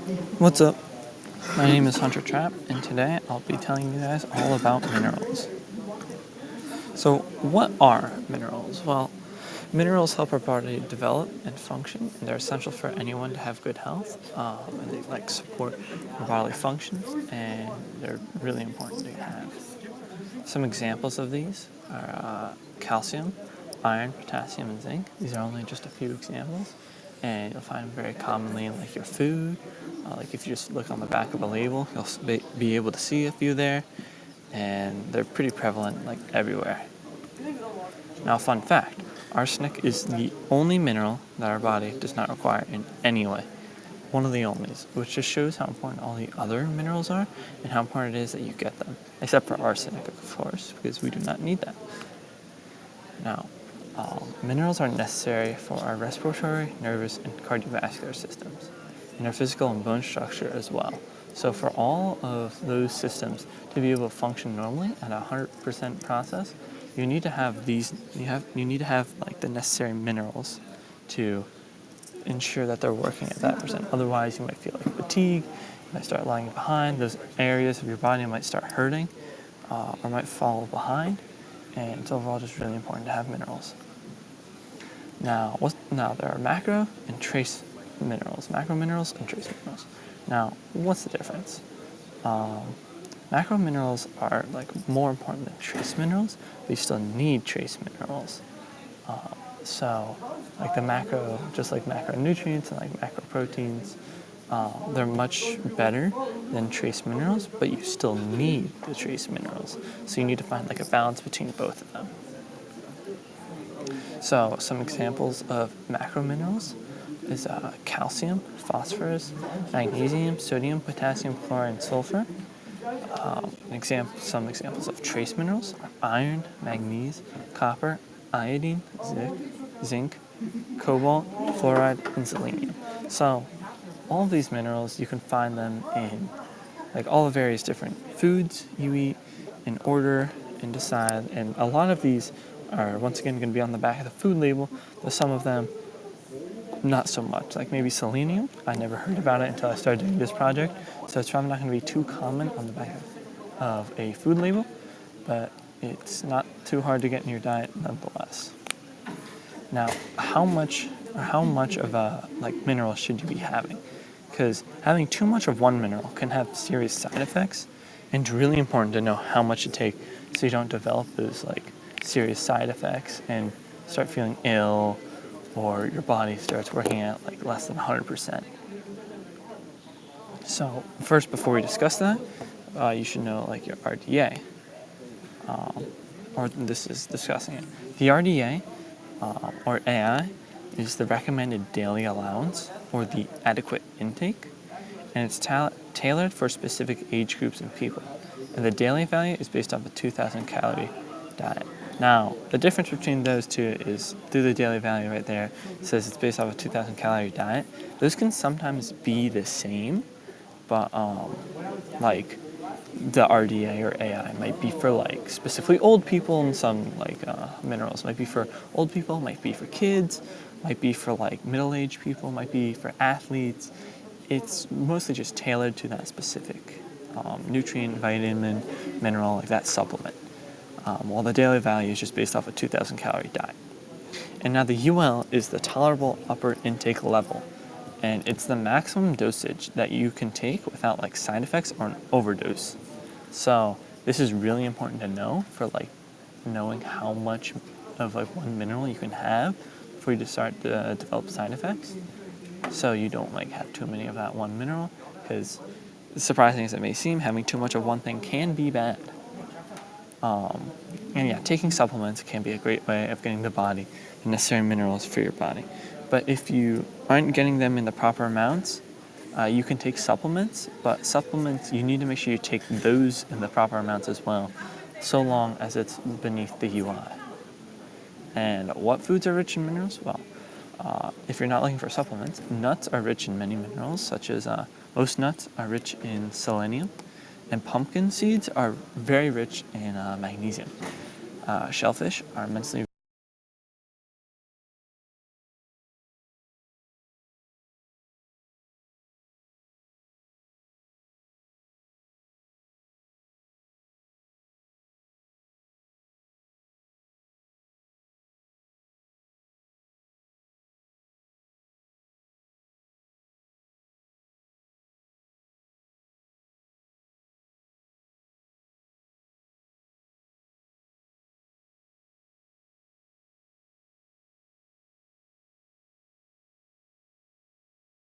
What's up? My name is Hunter Trapp, and today I'll be telling you guys all about minerals. So, what are minerals? Well, minerals help our body develop and function, and they're essential for anyone to have good health. And they support your bodily function, and they're really important to have. Some examples of these are calcium, iron, potassium, and zinc. These are only just a few examples, and you'll find them very commonly in your food. If you just look on the back of a label, you'll be able to see a few there, and they're pretty prevalent everywhere. Now, fun fact, arsenic is the only mineral that our body does not require in any way. One of the onlys, which just shows how important all the other minerals are and how important it is that you get them, except for arsenic, of course, because we do not need that. Now, minerals are necessary for our respiratory, nervous, and cardiovascular systems, and our physical and bone structure as well. So for all of those systems to be able to function normally at a 100% process, you need to have you need to have the necessary minerals to ensure that they're working at that percent. Otherwise, you might feel fatigue, you might start lagging behind, those areas of your body might start hurting or might fall behind, and it's overall just really important to have minerals. Now there are macro and trace minerals, macro minerals and trace minerals. Now, what's the difference? Macro minerals are more important than trace minerals, but you still need trace minerals. The macro, just like macronutrients and macro proteins, they're much better than trace minerals, but you still need the trace minerals. So you need to find a balance between both of them. So some examples of macro minerals is calcium, phosphorus, magnesium, sodium, potassium, chloride, and sulfur. Some examples of trace minerals are iron, manganese, copper, iodine, zinc, cobalt, fluoride, and selenium. So all of these minerals, you can find them in all the various different foods you eat in order and decide. And a lot of these are once again going to be on the back of the food label, but some of them not so much. Maybe selenium, I never heard about it until I started doing this project, so it's probably not going to be too common on the back of a food label, but it's not too hard to get in your diet nonetheless. Now, how much of a mineral should you be having? Because having too much of one mineral can have serious side effects, and it's really important to know how much to take so you don't develop those serious side effects and start feeling ill, or your body starts working at less than 100%. So first, before we discuss that, you should know your RDA, or this is discussing it. The RDA, or AI, is the recommended daily allowance, or the adequate intake, and it's tailored for specific age groups and people. And the daily value is based off a 2,000 calorie diet. Now, the difference between those two is through the daily value right there, it says it's based off a 2,000 calorie diet. Those can sometimes be the same, but the RDA or AI might be for specifically old people, and some minerals might be for old people, might be for kids, might be for middle-aged people, might be for athletes. It's mostly just tailored to that specific nutrient, vitamin, mineral, that supplement. While the daily value is just based off a 2,000 calorie diet. And now the UL is the tolerable upper intake level, and it's the maximum dosage that you can take without side effects or an overdose. So this is really important to know for knowing how much of one mineral you can have before you start to develop side effects. So you don't have too many of that one mineral, because surprising as it may seem, having too much of one thing can be bad. Taking supplements can be a great way of getting the body the necessary minerals for your body. But if you aren't getting them in the proper amounts, you can take supplements, but supplements, you need to make sure you take those in the proper amounts as well, so long as it's beneath the UI. And what foods are rich in minerals? Well, if you're not looking for supplements, nuts are rich in many minerals, such as most nuts are rich in selenium, and pumpkin seeds are very rich in magnesium. Shellfish are immensely